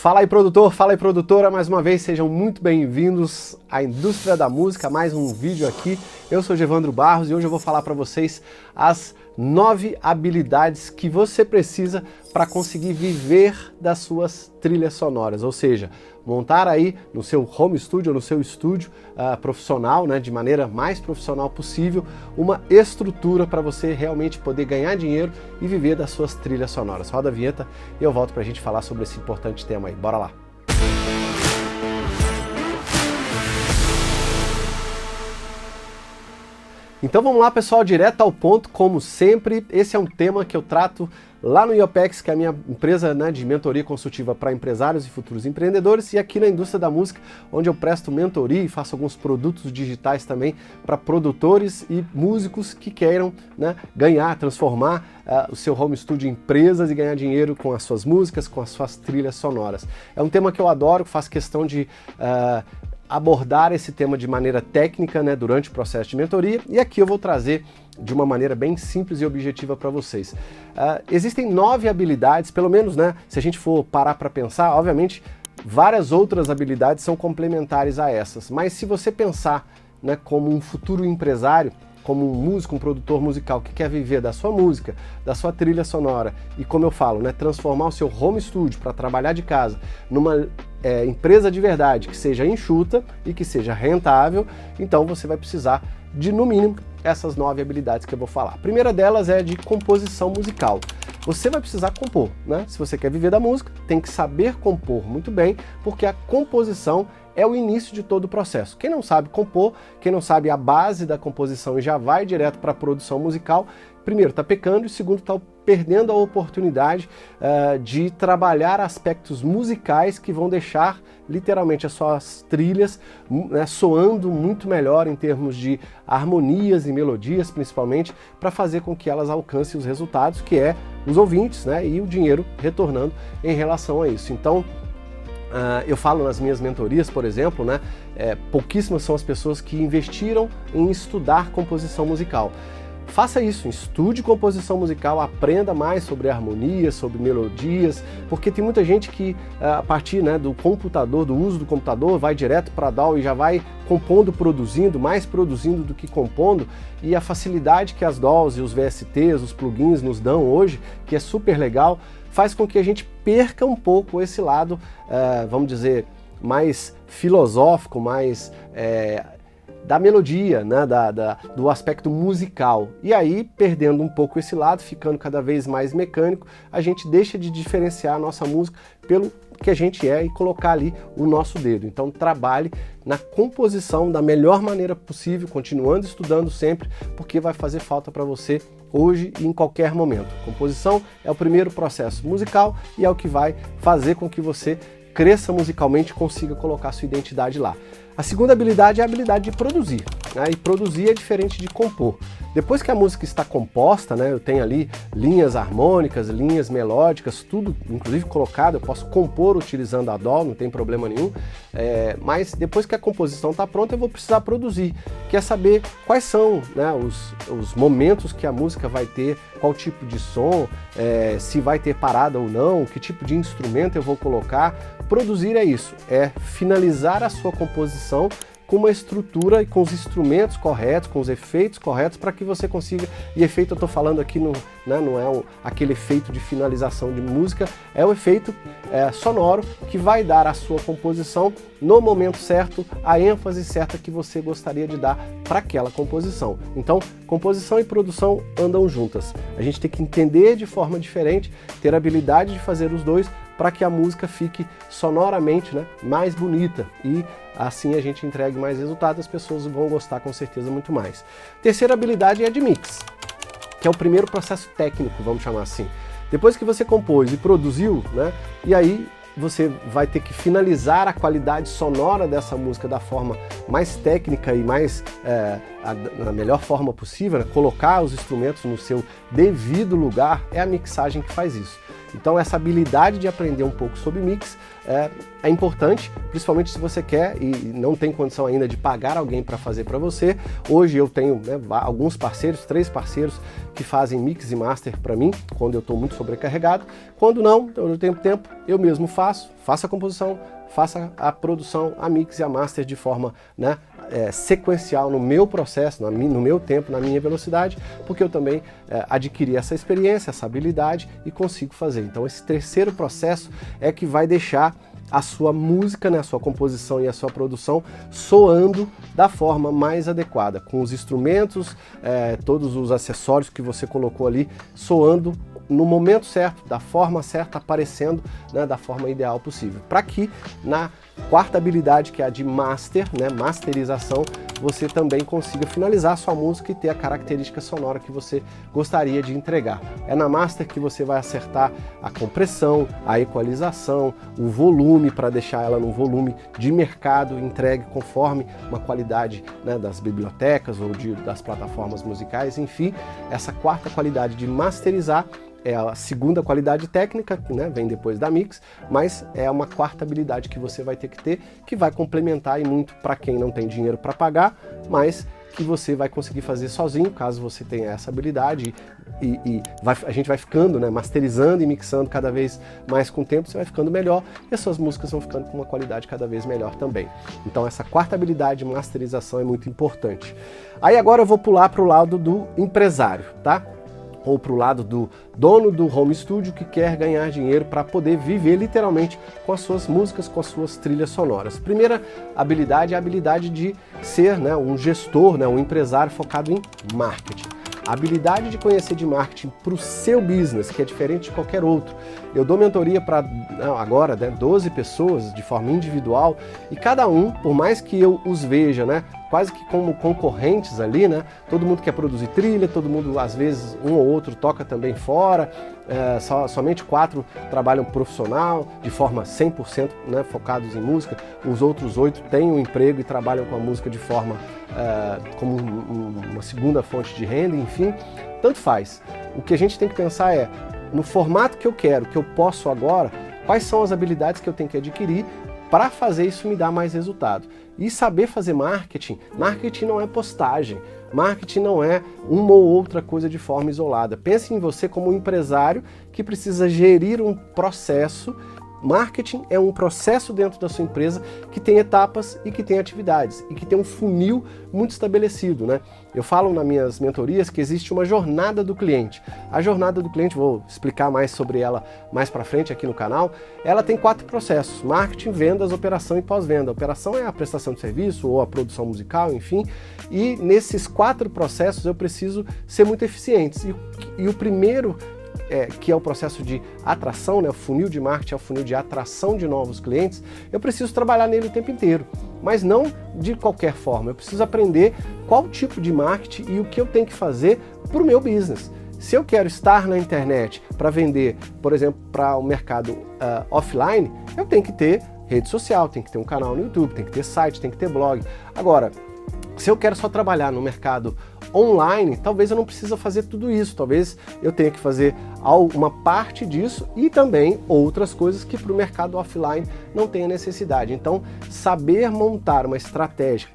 Fala aí, produtor, fala aí, produtora, mais uma vez sejam muito bem-vindos à Indústria da Música, mais um vídeo aqui. Eu sou Gevandro Barros e hoje eu vou falar para vocês as 9 habilidades que você precisa para conseguir viver das suas trilhas sonoras, ou seja, montar aí no seu home studio, no seu estúdio profissional, né, de maneira mais profissional possível, uma estrutura para você realmente poder ganhar dinheiro e viver das suas trilhas sonoras. Roda a vinheta e eu volto para a gente falar sobre esse importante tema aí. Bora lá! Então vamos lá, pessoal, direto ao ponto, como sempre. Esse é um tema que eu trato lá no IOPEX, que é a minha empresa, né, de mentoria consultiva para empresários e futuros empreendedores, e aqui na Indústria da Música, onde eu presto mentoria e faço alguns produtos digitais também para produtores e músicos que queiram, né, ganhar, transformar o seu home studio em empresas e ganhar dinheiro com as suas músicas, com as suas trilhas sonoras. É um tema que eu adoro, faço questão de abordar esse tema de maneira técnica, né, durante o processo de mentoria, e aqui eu vou trazer de uma maneira bem simples e objetiva para vocês. Existem 9 habilidades, pelo menos, né, se a gente for parar para pensar, obviamente várias outras habilidades são complementares a essas, mas se você pensar, né, como um futuro empresário, como um músico, um produtor musical que quer viver da sua música, da sua trilha sonora e, como eu falo, né, transformar o seu home studio para trabalhar de casa numa empresa de verdade que seja enxuta e que seja rentável, então você vai precisar de, no mínimo, essas 9 habilidades que eu vou falar. A primeira delas é de composição musical. Você vai precisar compor, né? Se você quer viver da música, tem que saber compor muito bem, porque a composição é o início de todo o processo. Quem não sabe compor, quem não sabe a base da composição e já vai direto para a produção musical, primeiro está pecando e segundo está perdendo a oportunidade de trabalhar aspectos musicais que vão deixar literalmente as suas trilhas, né, soando muito melhor em termos de harmonias e melodias, principalmente, para fazer com que elas alcancem os resultados, que é os ouvintes, né, e o dinheiro retornando em relação a isso. Então, eu falo nas minhas mentorias, por exemplo, né, pouquíssimas são as pessoas que investiram em estudar composição musical. Faça isso, estude composição musical, aprenda mais sobre harmonias, sobre melodias, porque tem muita gente que a partir, né, do computador, do uso do computador, vai direto para a DAW e já vai compondo, produzindo, mais produzindo do que compondo, e a facilidade que as DAWs e os VSTs, os plugins nos dão hoje, que é super legal, faz com que a gente perca um pouco esse lado, vamos dizer, mais filosófico, mais da melodia, né, do aspecto musical. E aí, perdendo um pouco esse lado, ficando cada vez mais mecânico, a gente deixa de diferenciar a nossa música pelo que a gente é e colocar ali o nosso dedo. Então trabalhe na composição da melhor maneira possível, continuando estudando sempre, porque vai fazer falta para você hoje e em qualquer momento. Composição é o primeiro processo musical e é o que vai fazer com que você cresça musicalmente e consiga colocar sua identidade lá. A segunda habilidade é a habilidade de produzir, né? E produzir é diferente de compor. Depois que a música está composta, né, eu tenho ali linhas harmônicas, linhas melódicas, tudo inclusive colocado, eu posso compor utilizando a DAW, não tem problema nenhum, mas depois que a composição está pronta eu vou precisar produzir, que é saber quais são, né, os momentos que a música vai ter, qual tipo de som, se vai ter parada ou não, que tipo de instrumento eu vou colocar. Produzir é isso, é finalizar a sua composição com uma estrutura e com os instrumentos corretos, com os efeitos corretos, para que você consiga, e efeito eu estou falando aqui, não é aquele efeito de finalização de música, é o efeito sonoro que vai dar à sua composição, no momento certo, a ênfase certa que você gostaria de dar para aquela composição. Então, composição e produção andam juntas. A gente tem que entender de forma diferente, ter a habilidade de fazer os dois, para que a música fique sonoramente, né, mais bonita e assim a gente entregue mais resultados, as pessoas vão gostar com certeza muito mais. Terceira habilidade é a de mix, que é o primeiro processo técnico, vamos chamar assim. Depois que você compôs e produziu, né, e aí você vai ter que finalizar a qualidade sonora dessa música da forma mais técnica e mais na melhor forma possível, né? Colocar os instrumentos no seu devido lugar, é a mixagem que faz isso. Então essa habilidade de aprender um pouco sobre mix é importante, principalmente se você quer e não tem condição ainda de pagar alguém para fazer para você. Hoje eu tenho, né, alguns parceiros, 3 parceiros que fazem mix e master para mim, quando eu estou muito sobrecarregado. Quando não, eu tenho tempo, eu mesmo faço a composição, faça a produção, a mix e a master de forma, né, sequencial no meu processo, no meu tempo, na minha velocidade, porque eu também adquiri essa experiência, essa habilidade e consigo fazer. Então esse terceiro processo é que vai deixar a sua música, né, a sua composição e a sua produção soando da forma mais adequada, com os instrumentos, todos os acessórios que você colocou ali, soando no momento certo, da forma certa, aparecendo, né, da forma ideal possível. Para que na quarta habilidade, que é a de master, né, masterização, você também consiga finalizar a sua música e ter a característica sonora que você gostaria de entregar. É na master que você vai acertar a compressão, a equalização, o volume, para deixar ela num volume de mercado, entregue conforme uma qualidade, né, das bibliotecas ou das plataformas musicais, enfim. Essa quarta qualidade de masterizar é a segunda qualidade técnica, né, vem depois da mix, mas é uma quarta habilidade que você vai ter que ter, que vai complementar e muito para quem não tem dinheiro para pagar, mas que você vai conseguir fazer sozinho, caso você tenha essa habilidade, a gente vai ficando, né, masterizando e mixando cada vez mais com o tempo, você vai ficando melhor e as suas músicas vão ficando com uma qualidade cada vez melhor também. Então essa quarta habilidade de masterização é muito importante. Aí agora eu vou pular para o lado do empresário, tá? Ou para o lado do dono do home studio que quer ganhar dinheiro para poder viver literalmente com as suas músicas, com as suas trilhas sonoras. Primeira habilidade é a habilidade de ser, né, um gestor, né, um empresário focado em marketing. A habilidade de conhecer de marketing para o seu business, que é diferente de qualquer outro. Eu dou mentoria para agora, né, 12 pessoas de forma individual e cada um, por mais que eu os veja, né, quase que como concorrentes ali, né? Todo mundo quer produzir trilha, todo mundo, às vezes, um ou outro toca também fora, somente 4 trabalham profissional, de forma 100%, né, focados em música, os outros 8 têm um emprego e trabalham com a música de forma como uma segunda fonte de renda, enfim, tanto faz. O que a gente tem que pensar é, no formato que eu quero, que eu posso agora, quais são as habilidades que eu tenho que adquirir para fazer isso me dar mais resultado. E saber fazer marketing, marketing não é postagem, marketing não é uma ou outra coisa de forma isolada. Pense em você como um empresário que precisa gerir um processo. Marketing é um processo dentro da sua empresa que tem etapas e que tem atividades e que tem um funil muito estabelecido, né? Eu falo nas minhas mentorias que existe uma jornada do cliente. A jornada do cliente, vou explicar mais sobre ela mais para frente aqui no canal, ela tem 4 processos: marketing, vendas, operação e pós-venda. A operação é a prestação de serviço ou a produção musical, enfim, e nesses 4 processos eu preciso ser muito eficiente. E o primeiro que é o processo de atração, né? O funil de marketing é o funil de atração de novos clientes, eu preciso trabalhar nele o tempo inteiro, mas não de qualquer forma. Eu preciso aprender qual tipo de marketing e o que eu tenho que fazer para o meu business. Se eu quero estar na internet para vender, por exemplo, para o mercado offline, eu tenho que ter rede social, tenho que ter um canal no YouTube, tem que ter site, tem que ter blog. Agora, se eu quero só trabalhar no mercado online, talvez eu não precise fazer tudo isso, talvez eu tenha que fazer uma parte disso e também outras coisas que para o mercado offline não tenha necessidade. Então, saber montar uma estratégia,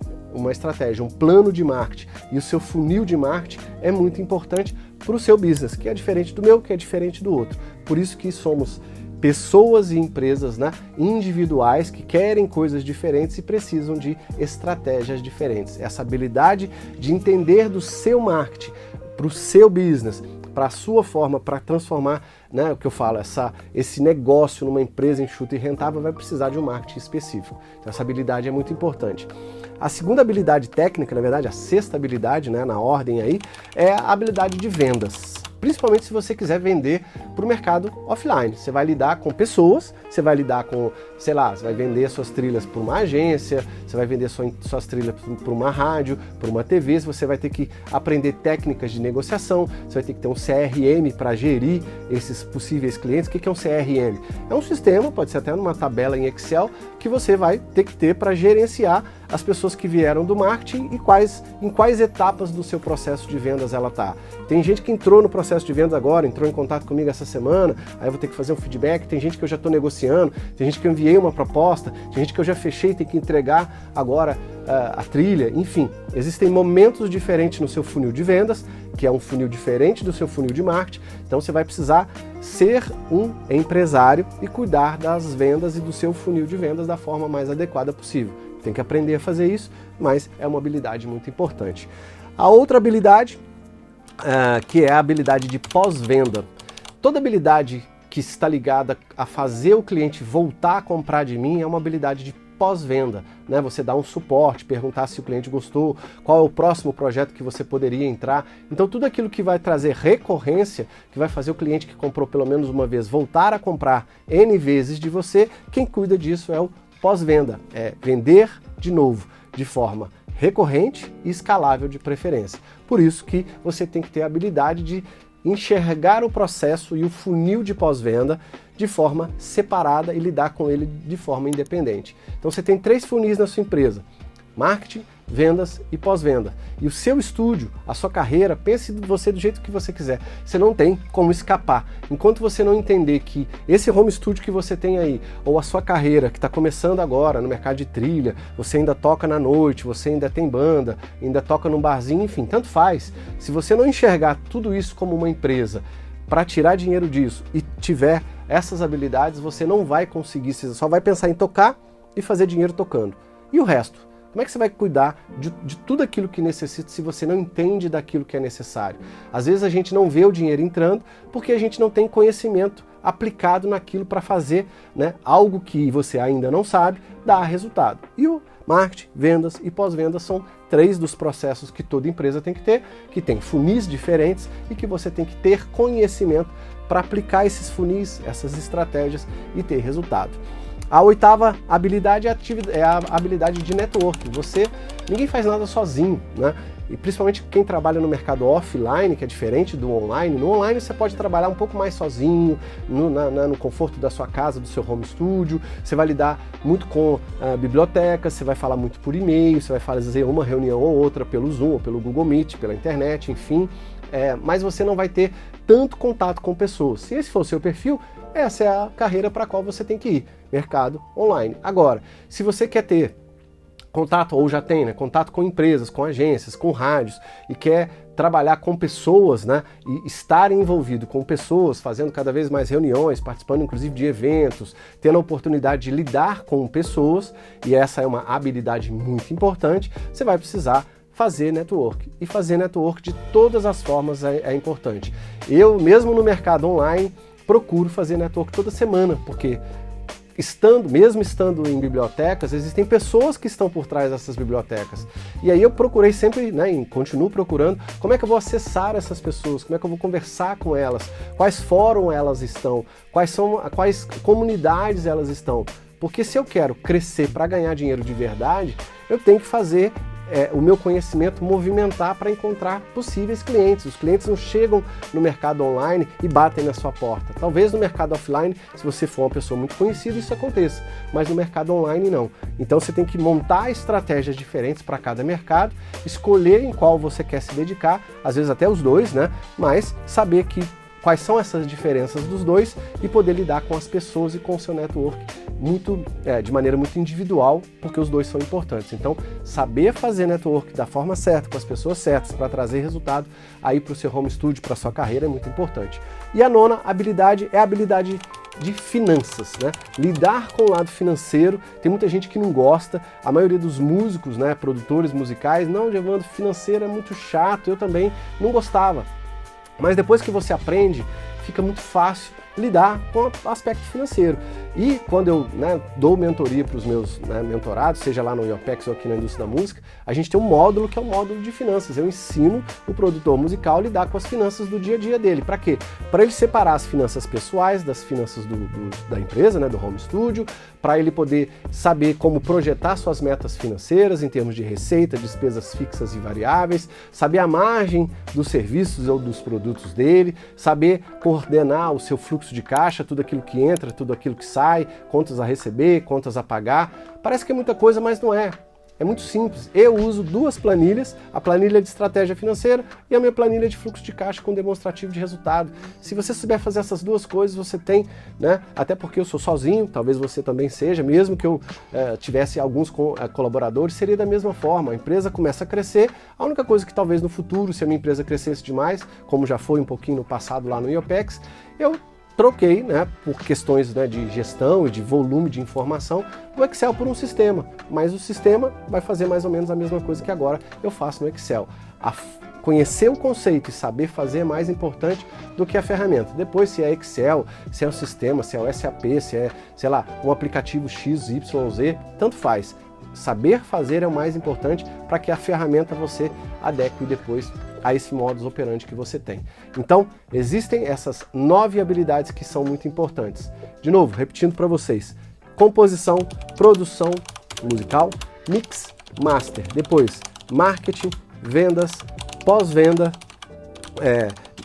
um plano de marketing e o seu funil de marketing é muito importante para o seu business, que é diferente do meu, que é diferente do outro. Por isso que somos pessoas e empresas, né, individuais que querem coisas diferentes e precisam de estratégias diferentes. Essa habilidade de entender do seu marketing para o seu business, para a sua forma, para transformar, né, o que eu falo, esse negócio numa empresa enxuta e rentável, vai precisar de um marketing específico. Então essa habilidade é muito importante. A segunda habilidade técnica, na verdade, a sexta habilidade, né, na ordem aí, é a habilidade de vendas. Principalmente se você quiser vender para o mercado offline. Você vai lidar com pessoas, você vai lidar com, sei lá, você vai vender suas trilhas para uma agência, você vai vender suas trilhas para uma rádio, para uma TV, você vai ter que aprender técnicas de negociação, você vai ter que ter um CRM para gerir esses possíveis clientes. O que é um CRM? É um sistema, pode ser até numa tabela em Excel, que você vai ter que ter para gerenciar as pessoas que vieram do marketing e em quais etapas do seu processo de vendas ela está. Tem gente que entrou no processo de vendas agora, entrou em contato comigo essa semana, aí eu vou ter que fazer um feedback, tem gente que eu já estou negociando, tem gente que eu enviei uma proposta, tem gente que eu já fechei e tem que entregar agora a trilha, enfim. Existem momentos diferentes no seu funil de vendas, que é um funil diferente do seu funil de marketing, então você vai precisar ser um empresário e cuidar das vendas e do seu funil de vendas da forma mais adequada possível. Tem que aprender a fazer isso, mas é uma habilidade muito importante. A outra habilidade, que é a habilidade de pós-venda. Toda habilidade que está ligada a fazer o cliente voltar a comprar de mim é uma habilidade de pós-venda, né? Você dá um suporte, perguntar se o cliente gostou, qual é o próximo projeto que você poderia entrar. Então tudo aquilo que vai trazer recorrência, que vai fazer o cliente que comprou pelo menos uma vez voltar a comprar N vezes de você, quem cuida disso é o pós-venda, é vender de novo, de forma recorrente e escalável de preferência. Por isso que você tem que ter a habilidade de enxergar o processo e o funil de pós-venda de forma separada e lidar com ele de forma independente. Então você tem 3 funis na sua empresa: marketing, vendas e pós-venda. E o seu estúdio, a sua carreira, pense você do jeito que você quiser. Você não tem como escapar. Enquanto você não entender que esse home studio que você tem aí, ou a sua carreira que está começando agora no mercado de trilha, você ainda toca na noite, você ainda tem banda, ainda toca num barzinho, enfim, tanto faz. Se você não enxergar tudo isso como uma empresa para tirar dinheiro disso e tiver essas habilidades, você não vai conseguir, você só vai pensar em tocar e fazer dinheiro tocando. E o resto? Como é que você vai cuidar de tudo aquilo que necessita se você não entende daquilo que é necessário? Às vezes a gente não vê o dinheiro entrando porque a gente não tem conhecimento aplicado naquilo para fazer, né, algo que você ainda não sabe dar resultado. E o marketing, vendas e pós-vendas são 3 dos processos que toda empresa tem que ter, que tem funis diferentes e que você tem que ter conhecimento para aplicar esses funis, essas estratégias e ter resultado. A 8ª habilidade é a habilidade de networking. Ninguém faz nada sozinho, né? E principalmente quem trabalha no mercado offline, que é diferente do online. No online você pode trabalhar um pouco mais sozinho, no conforto da sua casa, do seu home studio. Você vai lidar muito com bibliotecas, você vai falar muito por e-mail, você vai fazer uma reunião ou outra pelo Zoom, ou pelo Google Meet, pela internet, enfim. Mas você não vai ter tanto contato com pessoas. Se esse for o seu perfil, essa é a carreira para a qual você tem que ir, mercado online. Agora, se você quer ter contato, ou já tem, né, contato com empresas, com agências, com rádios, e quer trabalhar com pessoas, né, e estar envolvido com pessoas, fazendo cada vez mais reuniões, participando inclusive de eventos, tendo a oportunidade de lidar com pessoas, e essa é uma habilidade muito importante, você vai precisar fazer network. E fazer network de todas as formas é importante. Eu, mesmo no mercado online, procuro fazer network toda semana, porque mesmo estando em bibliotecas, existem pessoas que estão por trás dessas bibliotecas. E aí eu procurei sempre, né, e continuo procurando, como é que eu vou acessar essas pessoas, como é que eu vou conversar com elas, quais fóruns elas estão, quais comunidades elas estão. Porque se eu quero crescer para ganhar dinheiro de verdade, eu tenho que fazer o meu conhecimento movimentar para encontrar possíveis clientes. Os clientes não chegam no mercado online e batem na sua porta. Talvez no mercado offline, se você for uma pessoa muito conhecida, isso aconteça, mas no mercado online não. Então você tem que montar estratégias diferentes para cada mercado, escolher em qual você quer se dedicar, às vezes até os dois, né? Mas saber quais são essas diferenças dos dois e poder lidar com as pessoas e com o seu network de maneira muito individual, porque os dois são importantes. Então, saber fazer network da forma certa, com as pessoas certas, para trazer resultado aí para o seu home studio, para a sua carreira, é muito importante. E a 9ª habilidade é a habilidade de finanças, né? Lidar com o lado financeiro. Tem muita gente que não gosta, a maioria dos músicos, né, produtores musicais, não, Evandro, financeiro é muito chato, eu também não gostava. Mas depois que você aprende, fica muito fácil lidar com o aspecto financeiro. E quando eu dou mentoria para os meus mentorados, seja lá no IOPEX ou aqui na indústria da música, a gente tem um módulo que é o módulo de finanças. Eu ensino o produtor musical a lidar com as finanças do dia a dia dele. Para quê? Para ele separar as finanças pessoais das finanças da empresa, né, do home studio, para ele poder saber como projetar suas metas financeiras em termos de receita, despesas fixas e variáveis, saber a margem dos serviços ou dos produtos dele, saber coordenar o seu fluxo de caixa, tudo aquilo que entra, tudo aquilo que sai, contas a receber, contas a pagar. Parece que é muita coisa, mas não é. É muito simples. Eu uso duas planilhas, a planilha de estratégia financeira e a minha planilha de fluxo de caixa com demonstrativo de resultado. Se você souber fazer essas duas coisas, você tem, né? Até porque eu sou sozinho, talvez você também seja, mesmo que eu tivesse alguns colaboradores, seria da mesma forma. A empresa começa a crescer, a única coisa que talvez no futuro, se a minha empresa crescesse demais, como já foi um pouquinho no passado lá no IOPEX, eu troquei, né, por questões, né, de gestão e de volume de informação, o Excel por um sistema, mas o sistema vai fazer mais ou menos a mesma coisa que agora eu faço no Excel. Conhecer o conceito e saber fazer é mais importante do que a ferramenta. Depois, se é Excel, se é um sistema, se é o SAP, se é, sei lá, um aplicativo X, Y, Z, tanto faz. Saber fazer é o mais importante para que a ferramenta você adeque depois a esse modus operandi que você tem. Então, existem essas 9 habilidades que são muito importantes. De novo, repetindo para vocês: composição, produção musical, mix, master. Depois, marketing, vendas, pós-venda,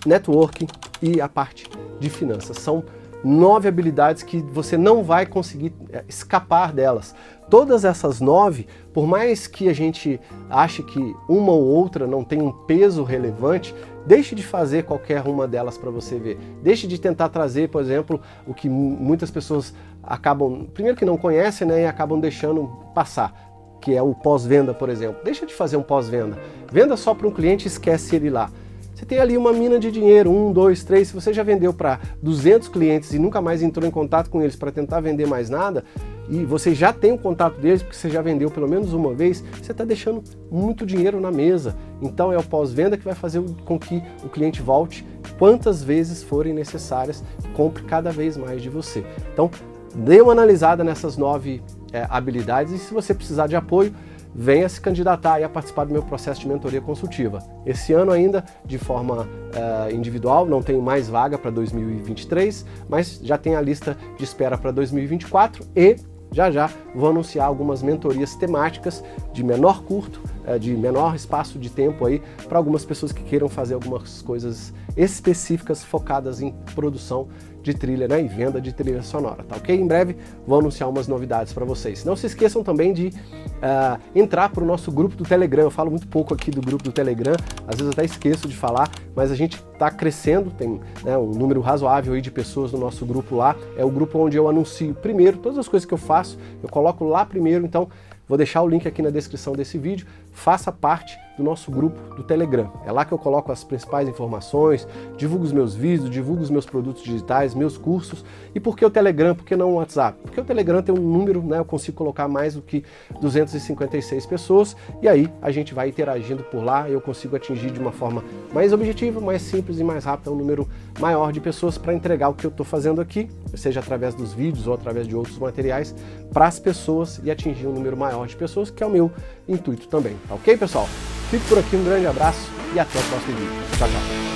networking e a parte de finanças. São 9 habilidades que você não vai conseguir escapar delas. Todas essas 9, por mais que a gente ache que uma ou outra não tem um peso relevante, deixe de fazer qualquer uma delas para você ver. Deixe de tentar trazer, por exemplo, o que muitas pessoas acabam, primeiro que não conhecem, né, e acabam deixando passar, que é o pós-venda, por exemplo. Deixa de fazer um pós-venda. Venda só para um cliente e esquece ele lá. Você tem ali uma mina de dinheiro, 1, 2, 3, se você já vendeu para 200 clientes e nunca mais entrou em contato com eles para tentar vender mais nada, e você já tem o contato deles porque você já vendeu pelo menos uma vez, você está deixando muito dinheiro na mesa. Então é o pós-venda que vai fazer com que o cliente volte quantas vezes forem necessárias, compre cada vez mais de você. Então, dê uma analisada nessas 9 habilidades e se você precisar de apoio, venha se candidatar a participar do meu processo de mentoria consultiva. Esse ano ainda, de forma individual, não tenho mais vaga para 2023, mas já tem a lista de espera para 2024 e já vou anunciar algumas mentorias temáticas de menor de menor espaço de tempo aí para algumas pessoas que queiram fazer algumas coisas específicas focadas em produção de trilha, né, e venda de trilha sonora, tá ok? Em breve vou anunciar umas novidades para vocês. Não se esqueçam também de entrar para o nosso grupo do Telegram. Eu falo muito pouco aqui do grupo do Telegram, às vezes eu até esqueço de falar, mas a gente está crescendo, tem, né, um número razoável aí de pessoas no nosso grupo lá. É o grupo onde eu anuncio primeiro todas as coisas que eu faço, eu coloco lá primeiro, então vou deixar o link aqui na descrição desse vídeo. Faça parte do nosso grupo do Telegram. É lá que eu coloco as principais informações, divulgo os meus vídeos, divulgo os meus produtos digitais, meus cursos. E por que o Telegram? Por que não o WhatsApp? Porque o Telegram tem um número, né, eu consigo colocar mais do que 256 pessoas e aí a gente vai interagindo por lá e eu consigo atingir de uma forma mais objetiva, mais simples e mais rápida um número maior de pessoas para entregar o que eu estou fazendo aqui, seja através dos vídeos ou através de outros materiais, para as pessoas e atingir um número maior de pessoas, que é o meu intuito também. Tá ok, pessoal? Fico por aqui, um grande abraço e até o próximo vídeo. Tchau, tchau.